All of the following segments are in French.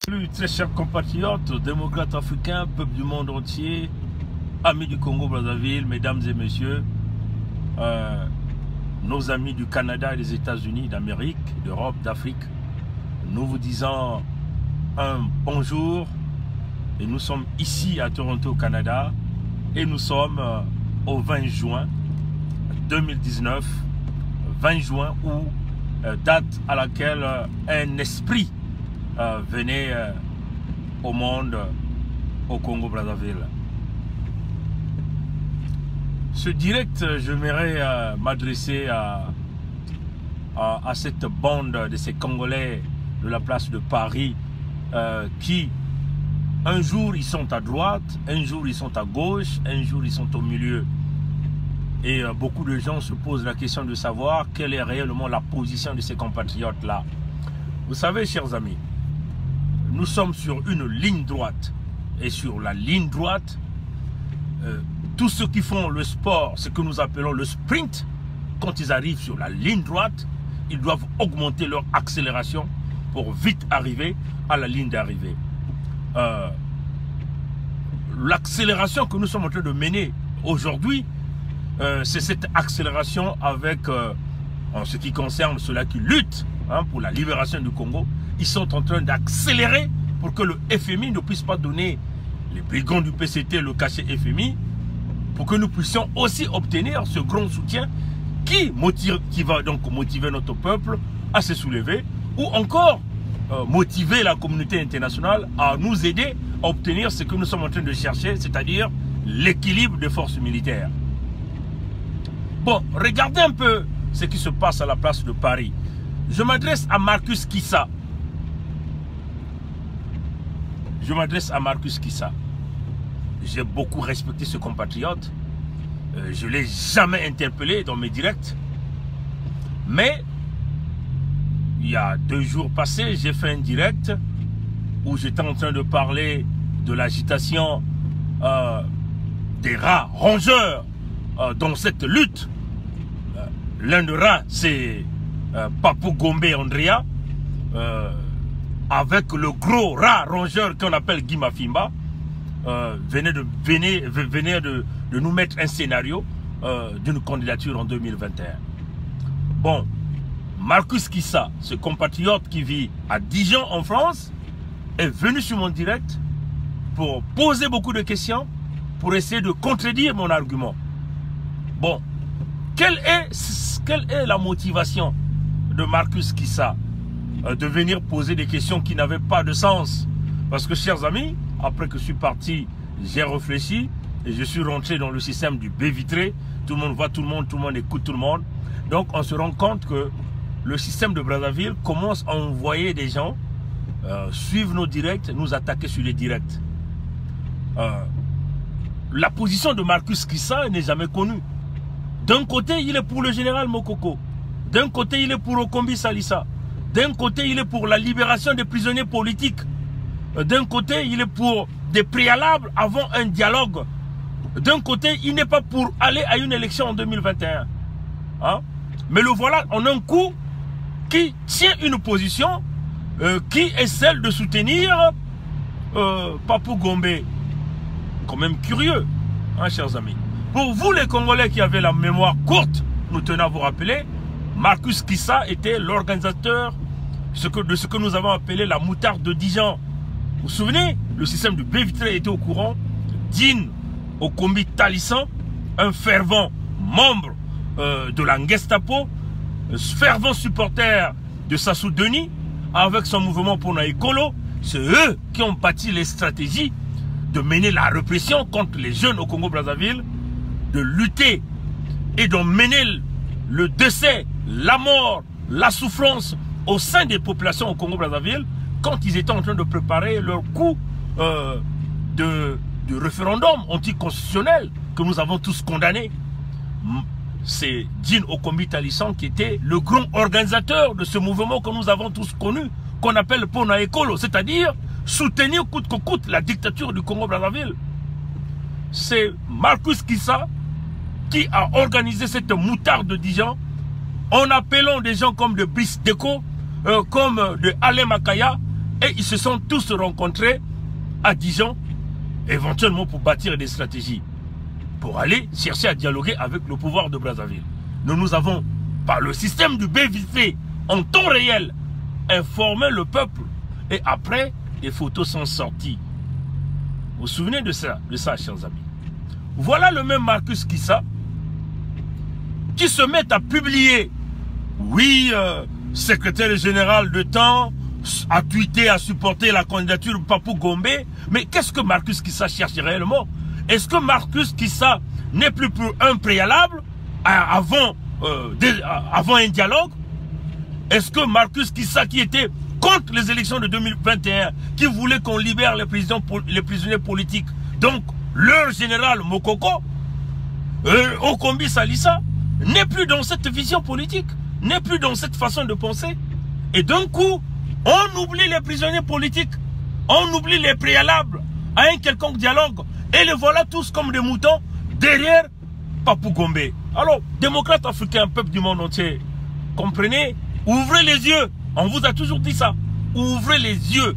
Salut très chers compatriotes, démocrates africains, peuple du monde entier, amis du Congo-Brazzaville, mesdames et messieurs, nos amis du Canada et des États-Unis, d'Amérique, d'Europe, d'Afrique, nous vous disons un bonjour. Et nous sommes ici à Toronto, au Canada, et nous sommes au 20 juin 2019, 20 juin où date à laquelle un esprit venait au monde, au Congo-Brazzaville. Ce direct, j'aimerais m'adresser à cette bande de ces Congolais de la place de Paris qui, un jour ils sont à droite, un jour ils sont à gauche, un jour ils sont au milieu. Et beaucoup de gens se posent la question de savoir quelle est réellement la position de ces compatriotes-là. Vous savez, chers amis, nous sommes sur une ligne droite. Et sur la ligne droite, tous ceux qui font le sport, ce que nous appelons le sprint, quand ils arrivent sur la ligne droite, ils doivent augmenter leur accélération pour vite arriver à la ligne d'arrivée. L'accélération que nous sommes en train de mener aujourd'hui, c'est cette accélération avec, en ce qui concerne ceux-là qui luttent pour la libération du Congo, ils sont en train d'accélérer pour que le FMI ne puisse pas donner les brigands du PCT le cachet FMI, pour que nous puissions aussi obtenir ce grand soutien qui va donc motiver notre peuple à se soulever, ou encore motiver la communauté internationale à nous aider à obtenir ce que nous sommes en train de chercher, c'est-à-dire l'équilibre des forces militaires. Bon, regardez un peu ce qui se passe à la place de Paris. Je m'adresse à Marcus Kissa. J'ai beaucoup respecté ce compatriote. Je ne l'ai jamais interpellé dans mes directs. Mais, il y a 2 jours passés, j'ai fait un direct où j'étais en train de parler de l'agitation des rats rongeurs dans cette lutte. L'un de rats, c'est Papou Gombe Andrea, avec le gros rat rongeur qu'on appelle Guy Mafimba, venait de nous mettre un scénario d'une candidature en 2021. Bon, Marcus Kissa, ce compatriote qui vit à Dijon en France, est venu sur mon direct pour poser beaucoup de questions, pour essayer de contredire mon argument. Bon, quelle est la motivation de Marcus Kissa de venir poser des questions qui n'avaient pas de sens? Parce que, chers amis, après que je suis parti, j'ai réfléchi et je suis rentré dans le système du baie vitré. Tout le monde voit tout le monde écoute tout le monde. Donc, on se rend compte que le système de Brazzaville commence à envoyer des gens suivre nos directs, nous attaquer sur les directs. La position de Marcus Kissa n'est jamais connue. D'un côté, il est pour le général Mokoko. D'un côté, il est pour Okombi Salissa. D'un côté, il est pour la libération des prisonniers politiques. D'un côté, il est pour des préalables avant un dialogue. D'un côté, il n'est pas pour aller à une élection en 2021. Hein? Mais le voilà en un coup qui tient une position qui est celle de soutenir Papou Gombe. Quand même curieux, hein, chers amis. Pour vous les Congolais qui avez la mémoire courte, nous tenons à vous rappeler, Marcus Kissa était l'organisateur de ce que nous avons appelé la moutarde de Dijon. Vous vous souvenez, le système du baie vitré était au courant. Din Okombi Talissan, un fervent membre de la Gestapo, fervent supporter de Sassou Denis, avec son mouvement pour Naïkolo, c'est eux qui ont bâti les stratégies de mener la répression contre les jeunes au Congo-Brazzaville, de lutter et de mener le décès, la mort, la souffrance au sein des populations au Congo-Brazzaville quand ils étaient en train de préparer leur coup de référendum anticonstitutionnel que nous avons tous condamné. C'est Din Okombi Talissan qui était le grand organisateur de ce mouvement que nous avons tous connu, qu'on appelle Pona Ekolo, c'est-à-dire soutenir coûte que coûte la dictature du Congo-Brazzaville. C'est Marcus Kissa qui a organisé cette moutarde de Dijon en appelant des gens comme de Brice Deco, comme de Alain Makaya, Et ils se sont tous rencontrés à Dijon, éventuellement pour bâtir des stratégies, pour aller chercher à dialoguer avec le pouvoir de Brazzaville. Nous avons, par le système du BVC, en temps réel, informé le peuple. Et après, les photos sont sorties. Vous vous souvenez de ça, chers amis? Voilà le même Marcus Kissa qui se met à publier. Oui, secrétaire général de temps a tweeté, a supporté la candidature de Papou Gombe. Mais qu'est-ce que Marcus Kissa cherche réellement? Est-ce que Marcus Kissa n'est plus pour un préalable avant un dialogue? Est-ce que Marcus Kissa, qui était contre les élections de 2021, qui voulait qu'on libère les prisonniers politiques, donc leur général Mokoko, Okombi Salissa, n'est plus dans cette vision politique, n'est plus dans cette façon de penser. Et d'un coup, on oublie les prisonniers politiques, on oublie les préalables à un quelconque dialogue, et les voilà tous comme des moutons derrière Papou Gombe. Alors, démocrates africains, peuple du monde entier, comprenez, ouvrez les yeux. On vous a toujours dit ça. Ouvrez les yeux.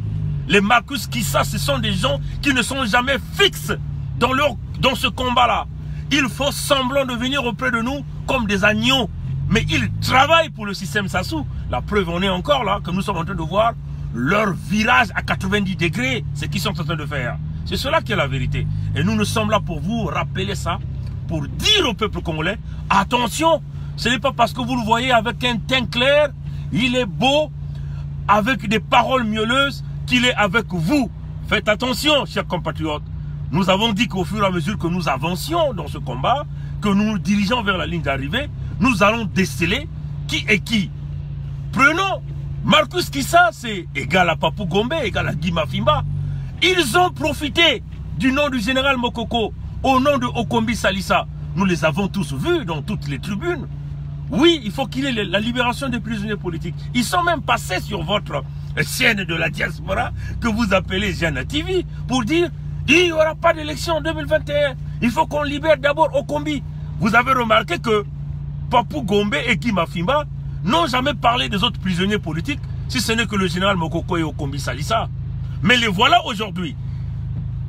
Les Marcus Kissa, ce sont des gens qui ne sont jamais fixes dans ce combat-là. Ils font semblant de venir auprès de nous comme des agneaux. Mais ils travaillent pour le système Sassou. La preuve, on est encore là, comme nous sommes en train de voir, leur virage à 90 degrés, ce qu'ils sont en train de faire. C'est cela qui est la vérité. Et nous sommes là pour vous rappeler ça, pour dire au peuple congolais, attention, ce n'est pas parce que vous le voyez avec un teint clair, il est beau, avec des paroles mielleuses, qu'il est avec vous. Faites attention, chers compatriotes. Nous avons dit qu'au fur et à mesure que nous avancions dans ce combat, que nous nous dirigeons vers la ligne d'arrivée, nous allons déceler qui est qui. Prenons Marcus Kissa, c'est égal à Papou Gombe, égal à Guy Mafimba. Ils ont profité du nom du général Mokoko au nom de Okombi Salissa. Nous les avons tous vus dans toutes les tribunes. Oui, il faut qu'il y ait la libération des prisonniers politiques. Ils sont même passés sur votre chaîne de la diaspora que vous appelez Jana TV pour dire il n'y aura pas d'élection en 2021. Il faut qu'on libère d'abord Okombi. Vous avez remarqué que Papou Gombe et Guy Mafimba n'ont jamais parlé des autres prisonniers politiques, si ce n'est que le général Mokoko et Okombi Salissa. Mais les voilà aujourd'hui.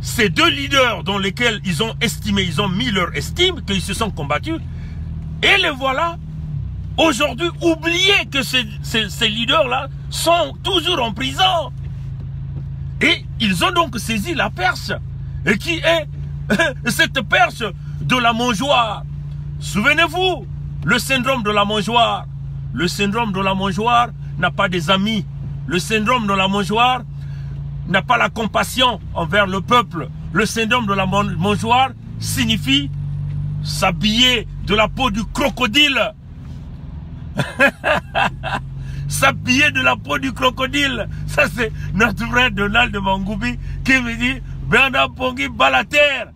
Ces deux leaders dans lesquels ils ont estimé, ils ont mis leur estime, qu'ils se sont combattus. Et les voilà aujourd'hui oubliés que ces leaders-là sont toujours en prison. Et ils ont donc saisi la perche. Et qui est cette perche de la mangeoire? Souvenez-vous, le syndrome de la mangeoire. Le syndrome de la mangeoire n'a pas des amis. Le syndrome de la mangeoire n'a pas la compassion envers le peuple. Le syndrome de la mangeoire signifie s'habiller de la peau du crocodile. S'habiller de la peau du crocodile. Ça, c'est notre frère Donald Mangoubi qui me dit Bernard Pongui bat la terre.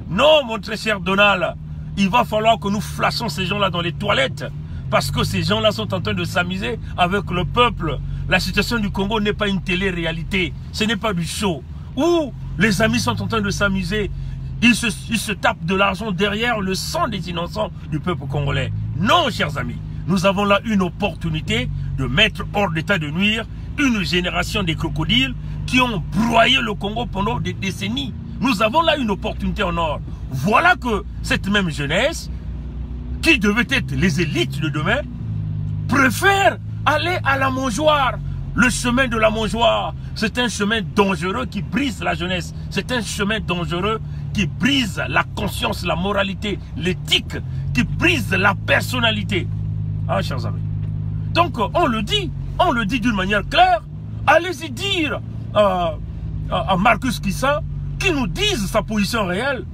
Non, mon très cher Donald, il va falloir que nous flashons ces gens-là dans les toilettes. Parce que ces gens-là sont en train de s'amuser avec le peuple. La situation du Congo n'est pas une télé-réalité. Ce n'est pas du show. Où les amis sont en train de s'amuser. Ils se tapent de l'argent derrière le sang des innocents du peuple congolais. Non, chers amis. Nous avons là une opportunité de mettre hors d'état de nuire une génération des crocodiles qui ont broyé le Congo pendant des décennies. Nous avons là une opportunité en or. Voilà que cette même jeunesse, qui devait être les élites de demain, préfère aller à la mangeoire. Le chemin de la mangeoire, c'est un chemin dangereux qui brise la jeunesse. C'est un chemin dangereux qui brise la conscience, la moralité, l'éthique, qui brise la personnalité. Ah, chers amis. Donc, on le dit d'une manière claire. Allez-y dire à Marcus Kissa qu'il nous dise sa position réelle.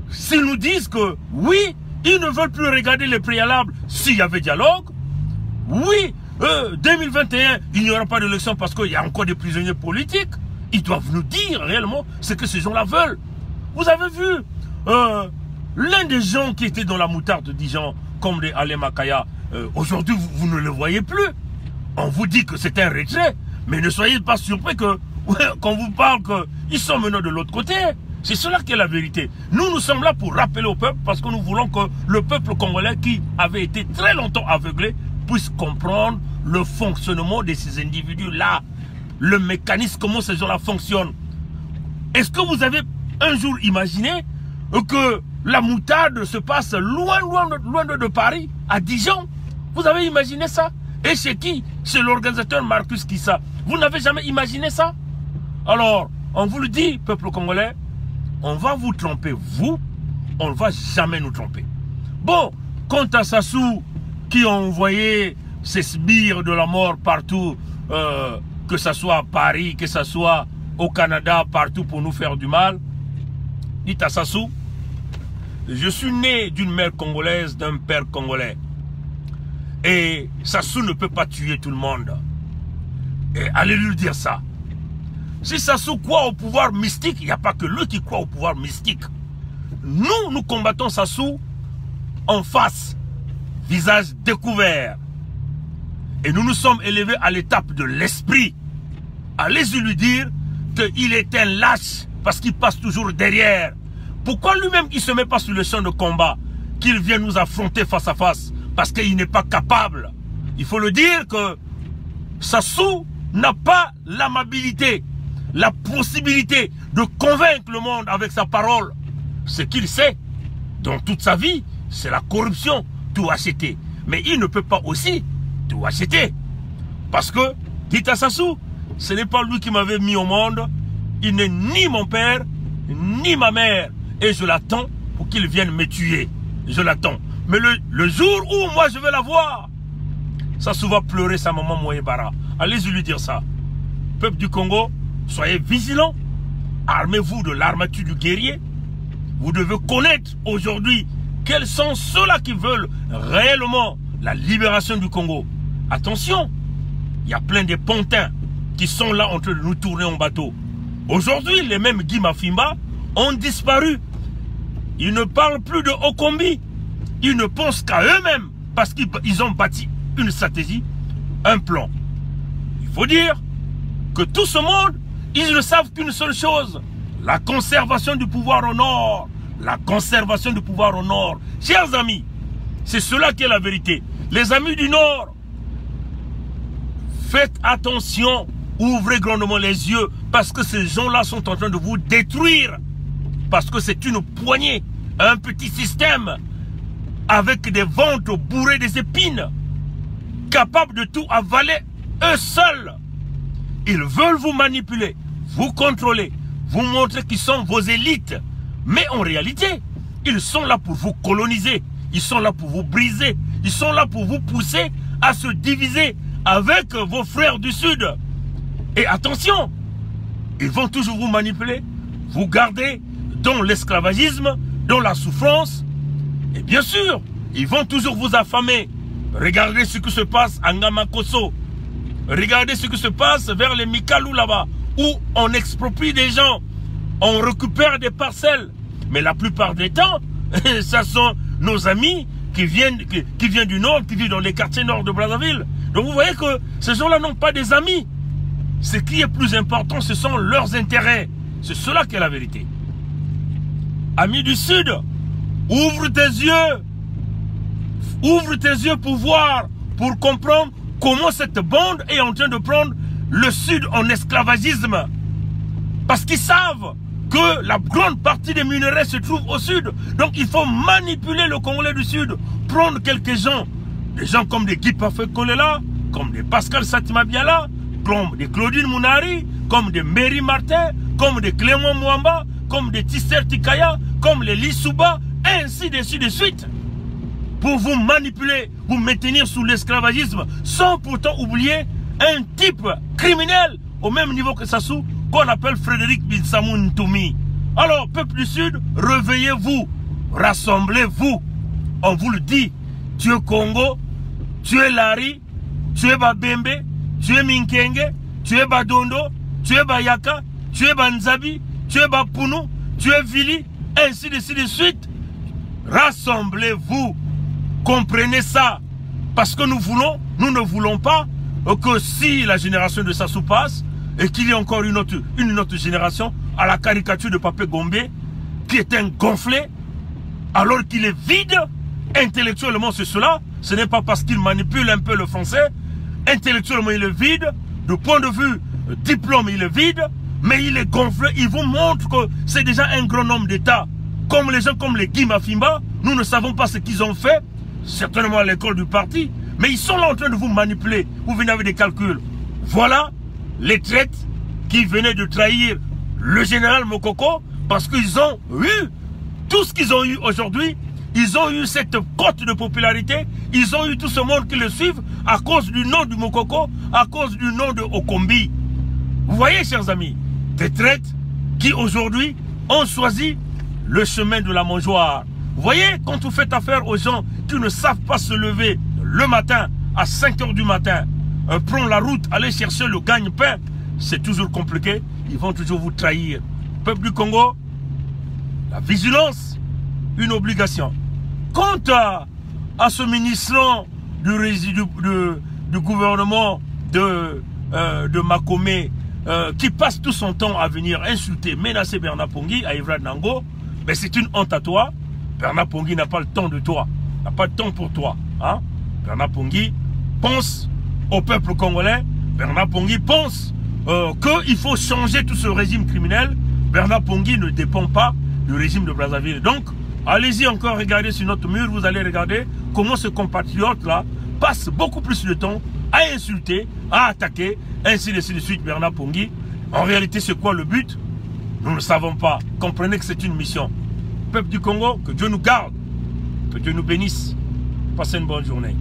S'ils nous disent que, oui, ils ne veulent plus regarder les préalables s'il y avait dialogue. Oui, 2021, il n'y aura pas d'élection parce qu'il y a encore des prisonniers politiques. Ils doivent nous dire réellement ce que ces gens-là veulent. Vous avez vu l'un des gens qui était dans la moutarde de Dijon, comme des Ale Makaya, aujourd'hui vous ne le voyez plus. On vous dit que c'est un retrait, mais ne soyez pas surpris que quand vous parle qu'ils sont maintenant de l'autre côté. C'est cela qui est la vérité. Nous sommes là pour rappeler au peuple parce que nous voulons que le peuple congolais qui avait été très longtemps aveuglé puisse comprendre le fonctionnement de ces individus-là. le mécanisme, comment ces gens-là fonctionnent. Est-ce que vous avez un jour imaginé que la moutarde se passe loin de Paris, à Dijon? Vous avez imaginé ça? Et chez qui? Chez l'organisateur Marcus Kissa. Vous n'avez jamais imaginé ça? Alors, on vous le dit, peuple congolais, on va vous tromper, vous, on ne va jamais nous tromper. Bon, quant à Sassou, qui a envoyé ses sbires de la mort partout, que ce soit à Paris, que ce soit au Canada, partout pour nous faire du mal, dites à Sassou, je suis né d'une mère congolaise, d'un père congolais. Et Sassou ne peut pas tuer tout le monde. Et allez lui dire ça. Si Sassou croit au pouvoir mystique, il n'y a pas que lui qui croit au pouvoir mystique. Nous combattons Sassou en face, visage découvert. Et nous nous sommes élevés à l'étape de l'esprit. Allez-y lui dire qu'il est un lâche parce qu'il passe toujours derrière. Pourquoi lui-même il ne se met pas sur le champ de combat, qu'il vient nous affronter face à face? Parce qu'il n'est pas capable. Il faut le dire que Sassou n'a pas l'amabilité, la possibilité de convaincre le monde avec sa parole. Ce qu'il sait, dans toute sa vie, c'est la corruption, tout acheter. Mais il ne peut pas aussi tout acheter. Parce que, dites à Sassou, ce n'est pas lui qui m'avait mis au monde. Il n'est ni mon père, ni ma mère. Et je l'attends pour qu'il vienne me tuer. Je l'attends. Mais le jour où moi je vais la voir, Sassou va pleurer sa maman Moyebara. Allez-y lui dire ça. Peuple du Congo, soyez vigilants. Armez-vous de l'armature du guerrier. Vous devez connaître aujourd'hui quels sont ceux-là qui veulent réellement la libération du Congo. Attention, il y a plein de pantins qui sont là en train de nous tourner en bateau. Aujourd'hui, les mêmes Guy Mafimba ont disparu. Ils ne parlent plus de Okombi. Ils ne pensent qu'à eux-mêmes parce qu'ils ont bâti une stratégie, un plan. Il faut dire que tout ce monde, ils ne savent qu'une seule chose. La conservation du pouvoir au nord. La conservation du pouvoir au nord. Chers amis, c'est cela qui est la vérité. Les amis du nord, faites attention, ouvrez grandement les yeux parce que ces gens-là sont en train de vous détruire. Parce que c'est une poignée, un petit système avec des ventres bourrés des épines, capables de tout avaler eux seuls. Ils veulent vous manipuler, vous contrôler, vous montrer qu'ils sont vos élites. Mais en réalité, ils sont là pour vous coloniser, ils sont là pour vous briser, ils sont là pour vous pousser à se diviser avec vos frères du Sud. Et attention, ils vont toujours vous manipuler, vous garder dans l'esclavagisme, dans la souffrance. Et bien sûr, ils vont toujours vous affamer. Regardez ce qui se passe à Ngamakoso. Regardez ce qui se passe vers les Mikalou là-bas, où on exproprie des gens, on récupère des parcelles. Mais la plupart des temps, ce sont nos amis qui viennent du nord, qui vivent dans les quartiers nord de Brazzaville. Donc vous voyez que ces gens-là n'ont pas des amis. Ce qui est plus important, ce sont leurs intérêts. C'est cela qui est la vérité. Amis du Sud, ouvre tes yeux. Ouvre tes yeux pour voir, pour comprendre comment cette bande est en train de prendre le Sud en esclavagisme. Parce qu'ils savent que la grande partie des minerais se trouve au Sud. Donc il faut manipuler le Congolais du Sud. Prendre quelques gens, des gens comme des Guy Parfait Kolela, comme des Pascal Satima Biala, comme des Claudine Mounari, comme des Mary Martin, comme des Clément Mwamba, comme des Tisser Tikaya, comme les Lissouba, ainsi de suite. Pour vous manipuler, vous maintenir sous l'esclavagisme, sans pourtant oublier un type criminel au même niveau que Sassou, qu'on appelle Frédéric Binsamou Ntoumi. Alors, peuple du Sud, réveillez-vous, rassemblez-vous. On vous le dit, tu es Congo, tu es Lari, tu es Babembe, tu es Minkenge, tu es Badondo, tu es Bayaka, tu es Banzabi, tu es Bapounou, tu es Vili, ainsi de suite. Rassemblez-vous. Comprenez ça. Parce que nous ne voulons pas que si la génération de Sassou passe et qu'il y ait encore une autre génération à la caricature de Papé Gombe qui est un gonflé alors qu'il est vide intellectuellement, c'est cela. Ce n'est pas parce qu'il manipule un peu le français. Intellectuellement il est vide. Du point de vue diplôme, il est vide, mais il est gonflé. Il vous montre que c'est déjà un grand homme d'État. Comme les gens comme les Guy Mafimba, nous ne savons pas ce qu'ils ont fait, certainement à l'école du parti, mais ils sont là en train de vous manipuler. Vous venez avec des calculs. Voilà les traites qui venaient de trahir le général Mokoko parce qu'ils ont eu tout ce qu'ils ont eu aujourd'hui. Ils ont eu cette cote de popularité. Ils ont eu tout ce monde qui le suivent à cause du nom du Mokoko, à cause du nom de Okombi. Vous voyez, chers amis, des traites qui aujourd'hui ont choisi le chemin de la mangeoire. Vous voyez, quand vous faites affaire aux gens qui ne savent pas se lever le matin à 5 h du matin, prendre la route, aller chercher le gagne-pain, c'est toujours compliqué. Ils vont toujours vous trahir. Peuple du Congo, la vigilance, une obligation. Quant à ce ministre du gouvernement de Makome, qui passe tout son temps à venir insulter, menacer Bernard Pongui à Evra Nango, mais c'est une honte à toi. Bernard Pongui n'a pas le temps de toi, n'a pas le temps pour toi. Hein? Bernard Pongui pense au peuple congolais. Bernard Pongui pense qu'il faut changer tout ce régime criminel. Bernard Pongui ne dépend pas du régime de Brazzaville. Donc, allez-y encore regarder sur notre mur, vous allez regarder comment ce compatriote-là passe beaucoup plus de temps à insulter, à attaquer, ainsi de suite Bernard Pongui. En réalité, c'est quoi le but? Nous ne savons pas. Comprenez que c'est une mission. Peuple du Congo, que Dieu nous garde, que Dieu nous bénisse. Passez une bonne journée.